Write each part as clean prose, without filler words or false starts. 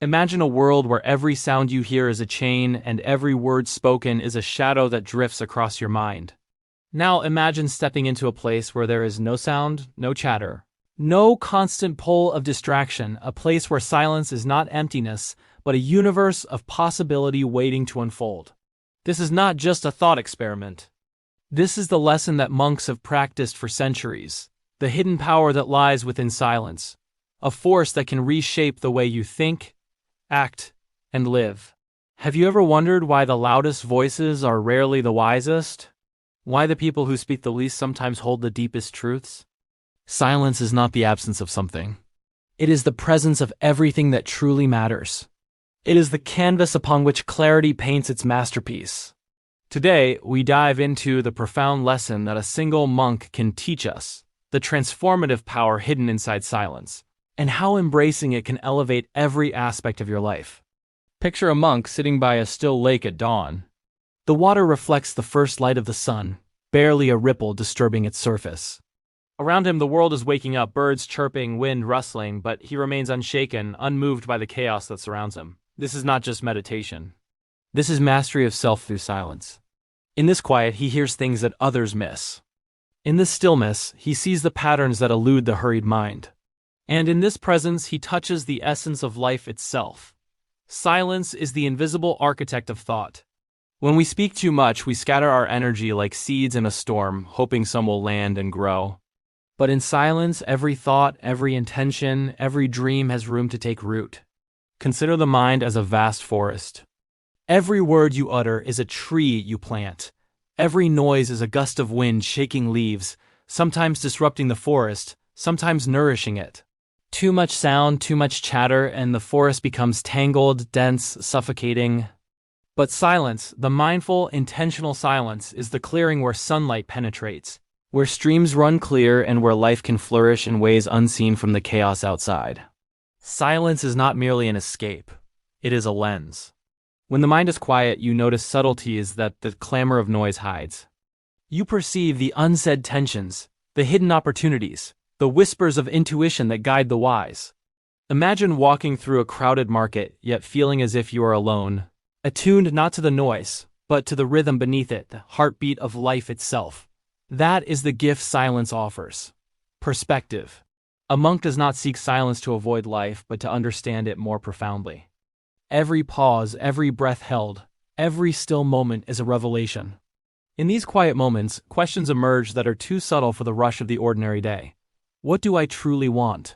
Imagine a world where every sound you hear is a chain and every word spoken is a shadow that drifts across your mind. Now imagine stepping into a place where there is no sound, no chatter, no constant pull of distraction, a place where silence is not emptiness, but a universe of possibility waiting to unfold. This is not just a thought experiment. This is the lesson that monks have practiced for centuries, the hidden power that lies within silence, a force that can reshape the way you think, act, and live. Have you ever wondered why the loudest voices are rarely the wisest? Why the people who speak the least sometimes hold the deepest truths? Silence is not the absence of something. It is the presence of everything that truly matters. It is the canvas upon which clarity paints its masterpiece. Today, we dive into the profound lesson that a single monk can teach us, the transformative power hidden inside silence, and how embracing it can elevate every aspect of your life. Picture a monk sitting by a still lake at dawn. The water reflects the first light of the sun, barely a ripple disturbing its surface. Around him, the world is waking up, birds chirping, wind rustling, but he remains unshaken, unmoved by the chaos that surrounds him. This is not just meditation. This is mastery of self through silence. In this quiet, he hears things that others miss. In this stillness, he sees the patterns that elude the hurried mind. And in this presence, he touches the essence of life itself. Silence is the invisible architect of thought. When we speak too much, we scatter our energy like seeds in a storm, hoping some will land and grow. But in silence, every thought, every intention, every dream has room to take root. Consider the mind as a vast forest. Every word you utter is a tree you plant. Every noise is a gust of wind shaking leaves, sometimes disrupting the forest, sometimes nourishing it. Too much sound, too much chatter, and the forest becomes tangled, dense, suffocating. But silence, the mindful, intentional silence, is the clearing where sunlight penetrates, where streams run clear and where life can flourish in ways unseen from the chaos outside. Silence is not merely an escape. It is a lens. When the mind is quiet, you notice subtleties that the clamor of noise hides. You perceive the unsaid tensions, the hidden opportunities, the whispers of intuition that guide the wise. Imagine walking through a crowded market, yet feeling as if you are alone, attuned not to the noise, but to the rhythm beneath it, the heartbeat of life itself. That is the gift silence offers. Perspective. A monk does not seek silence to avoid life, but to understand it more profoundly. Every pause, every breath held, every still moment is a revelation. In these quiet moments, questions emerge that are too subtle for the rush of the ordinary day. What do I truly want?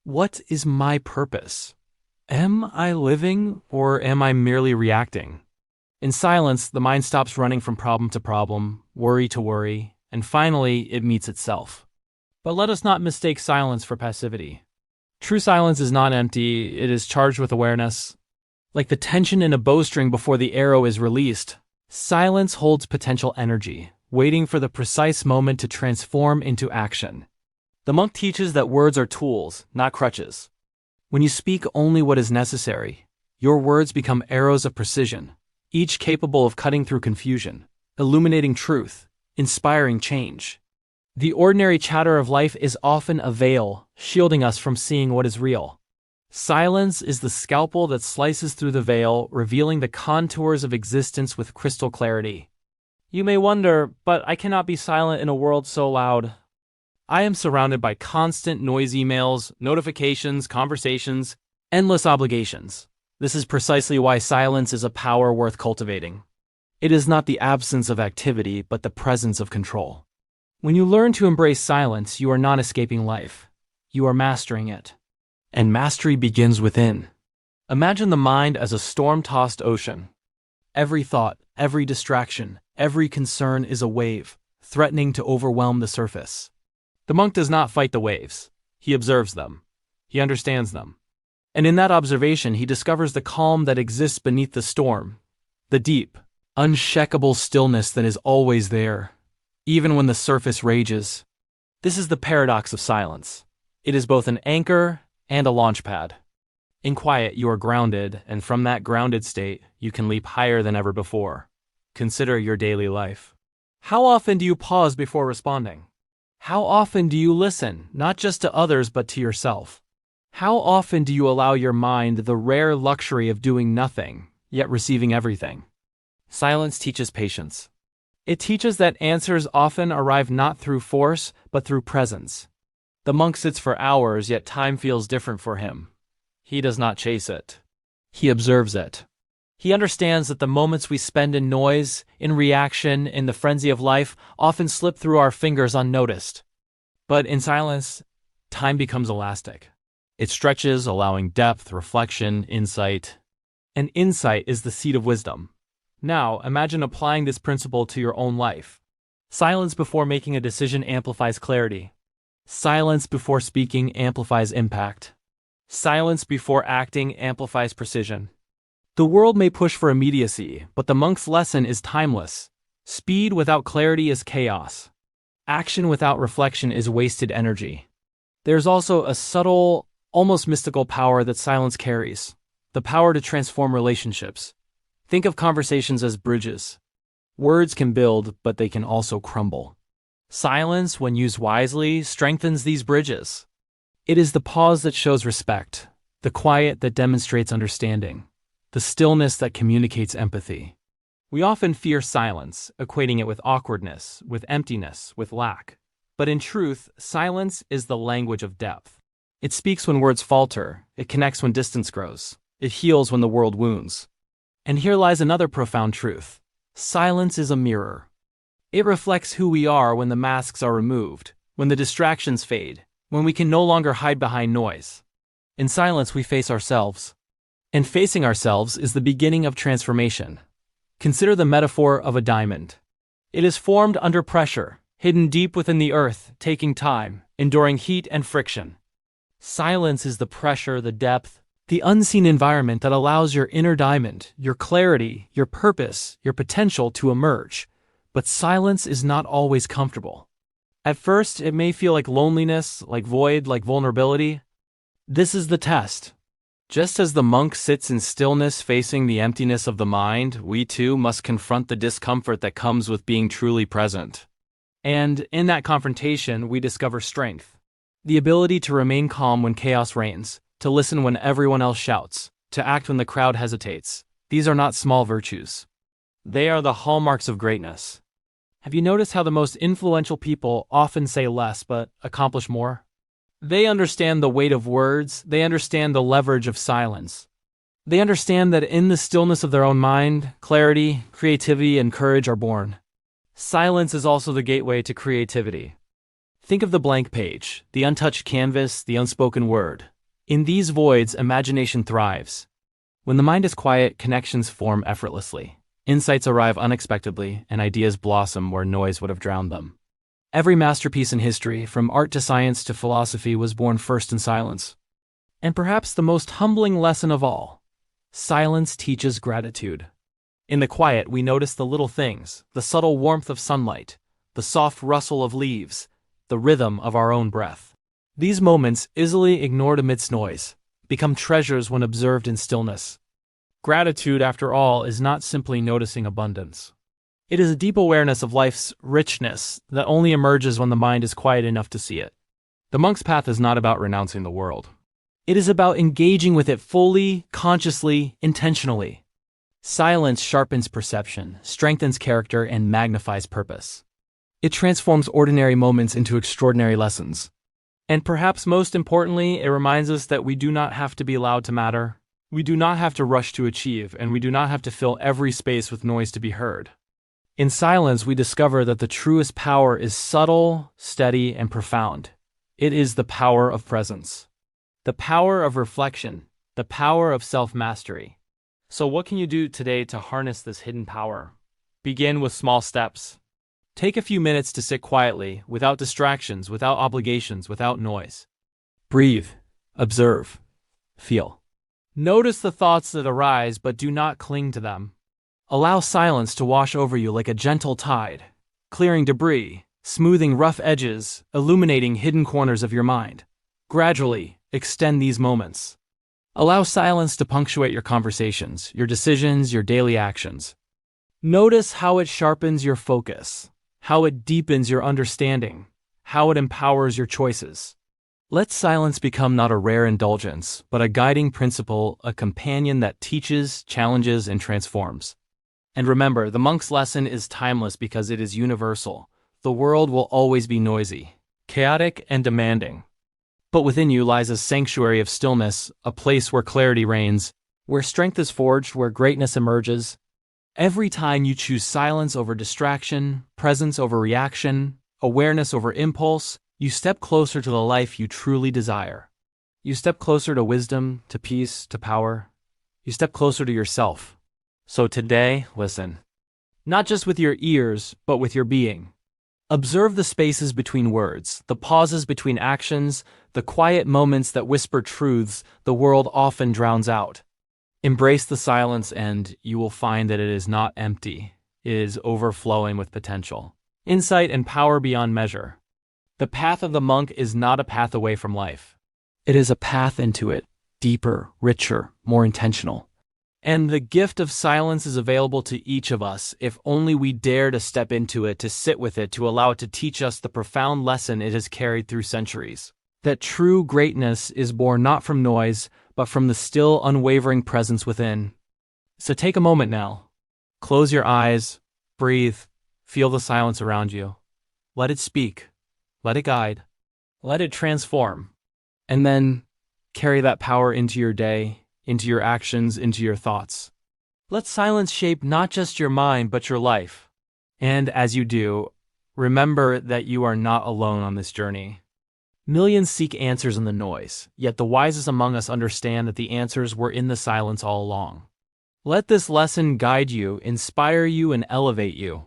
What is my purpose? Am I living, or am I merely reacting? In silence, the mind stops running from problem to problem, worry to worry, and finally, it meets itself. But let us not mistake silence for passivity. True silence is not empty, it is charged with awareness. Like the tension in a bowstring before the arrow is released, silence holds potential energy, waiting for the precise moment to transform into action. The monk teaches that words are tools, not crutches. When you speak only what is necessary, your words become arrows of precision, each capable of cutting through confusion, illuminating truth, inspiring change. The ordinary chatter of life is often a veil, shielding us from seeing what is real. Silence is the scalpel that slices through the veil, revealing the contours of existence with crystal clarity. You may wonder, but I cannot be silent in a world so loud. I am surrounded by constant noise, emails, notifications, conversations, endless obligations. This is precisely why silence is a power worth cultivating. It is not the absence of activity, but the presence of control. When you learn to embrace silence, you are not escaping life. You are mastering it. And mastery begins within. Imagine the mind as a storm-tossed ocean. Every thought, every distraction, every concern is a wave, threatening to overwhelm the surface. The monk does not fight the waves. He observes them. He understands them. And in that observation, he discovers the calm that exists beneath the storm, the deep, unshakable stillness that is always there, even when the surface rages. This is the paradox of silence. It is both an anchor and a launch pad. In quiet, you are grounded, and from that grounded state, you can leap higher than ever before. Consider your daily life. How often do you pause before responding? How often do you listen, not just to others but to yourself? How often do you allow your mind the rare luxury of doing nothing, yet receiving everything? Silence teaches patience. It teaches that answers often arrive not through force, but through presence. The monk sits for hours, yet time feels different for him. He does not chase it. He observes it. He understands that the moments we spend in noise, in reaction, in the frenzy of life, often slip through our fingers unnoticed. But in silence, time becomes elastic. It stretches, allowing depth, reflection, insight. And insight is the seed of wisdom. Now, imagine applying this principle to your own life. Silence before making a decision amplifies clarity. Silence before speaking amplifies impact. Silence before acting amplifies precision. The world may push for immediacy, but the monk's lesson is timeless. Speed without clarity is chaos. Action without reflection is wasted energy. There's also a subtle, almost mystical power that silence carries. The power to transform relationships. Think of conversations as bridges. Words can build, but they can also crumble. Silence, when used wisely, strengthens these bridges. It is the pause that shows respect, the quiet that demonstrates understanding, the stillness that communicates empathy. We often fear silence, equating it with awkwardness, with emptiness, with lack. But in truth, silence is the language of depth. It speaks when words falter, it connects when distance grows, it heals when the world wounds. And here lies another profound truth. Silence is a mirror. It reflects who we are when the masks are removed, when the distractions fade, when we can no longer hide behind noise. In silence, we face ourselves. And facing ourselves is the beginning of transformation. Consider the metaphor of a diamond. It is formed under pressure, hidden deep within the earth, taking time, enduring heat and friction. Silence is the pressure, the depth, the unseen environment that allows your inner diamond, your clarity, your purpose, your potential to emerge. But silence is not always comfortable. At first, it may feel like loneliness, like void, like vulnerability. This is the test. Just as the monk sits in stillness facing the emptiness of the mind, we too must confront the discomfort that comes with being truly present. And in that confrontation, we discover strength. The ability to remain calm when chaos reigns, to listen when everyone else shouts, to act when the crowd hesitates. These are not small virtues. They are the hallmarks of greatness. Have you noticed how the most influential people often say less but accomplish more? They understand the weight of words, they understand the leverage of silence. They understand that in the stillness of their own mind, clarity, creativity, and courage are born. Silence is also the gateway to creativity. Think of the blank page, the untouched canvas, the unspoken word. In these voids, imagination thrives. When the mind is quiet, connections form effortlessly. Insights arrive unexpectedly, and ideas blossom where noise would have drowned them. Every masterpiece in history, from art to science to philosophy, was born first in silence. And perhaps the most humbling lesson of all, silence teaches gratitude. In the quiet, we notice the little things, the subtle warmth of sunlight, the soft rustle of leaves, the rhythm of our own breath. These moments, easily ignored amidst noise, become treasures when observed in stillness. Gratitude, after all, is not simply noticing abundance. It is a deep awareness of life's richness that only emerges when the mind is quiet enough to see it. The monk's path is not about renouncing the world. It is about engaging with it fully, consciously, intentionally. Silence sharpens perception, strengthens character, and magnifies purpose. It transforms ordinary moments into extraordinary lessons. And perhaps most importantly, it reminds us that we do not have to be loud to matter. We do not have to rush to achieve, and we do not have to fill every space with noise to be heard. In silence, we discover that the truest power is subtle, steady, and profound. It is the power of presence, the power of reflection, the power of self-mastery. So what can you do today to harness this hidden power? Begin with small steps. Take a few minutes to sit quietly, without distractions, without obligations, without noise. Breathe, observe, feel. Notice the thoughts that arise, but do not cling to them. Allow silence to wash over you like a gentle tide, clearing debris, smoothing rough edges, illuminating hidden corners of your mind. Gradually, extend these moments. Allow silence to punctuate your conversations, your decisions, your daily actions. Notice how it sharpens your focus, how it deepens your understanding, how it empowers your choices. Let silence become not a rare indulgence, but a guiding principle, a companion that teaches, challenges, and transforms. And remember, the monk's lesson is timeless because it is universal. The world will always be noisy, chaotic, and demanding. But within you lies a sanctuary of stillness, a place where clarity reigns, where strength is forged, where greatness emerges. Every time you choose silence over distraction, presence over reaction, awareness over impulse, you step closer to the life you truly desire. You step closer to wisdom, to peace, to power. You step closer to yourself. So today, listen. Not just with your ears, but with your being. Observe the spaces between words, the pauses between actions, the quiet moments that whisper truths the world often drowns out. Embrace the silence and you will find that it is not empty. It is overflowing with potential, insight, and power beyond measure. The path of the monk is not a path away from life. It is a path into it, deeper, richer, more intentional. And the gift of silence is available to each of us if only we dare to step into it, to sit with it, to allow it to teach us the profound lesson it has carried through centuries. That true greatness is born not from noise, but from the still, unwavering presence within. So take a moment now. Close your eyes, breathe, feel the silence around you. Let it speak, let it guide, let it transform. And then carry that power into your day, into your actions, into your thoughts. Let silence shape not just your mind, but your life. And as you do, remember that you are not alone on this journey. Millions seek answers in the noise, yet the wisest among us understand that the answers were in the silence all along. Let this lesson guide you, inspire you, and elevate you.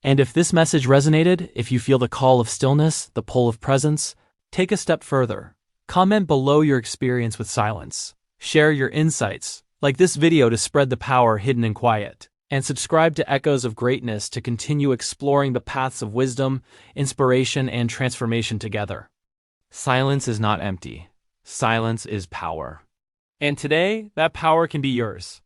And if this message resonated, if you feel the call of stillness, the pull of presence, take a step further. Comment below your experience with silence. Share your insights, like this video, to spread the power hidden in quiet. And subscribe to Echoes of Greatness to continue exploring the paths of wisdom, inspiration, and transformation together. Silence is not empty. Silence is power. And today, that power can be yours.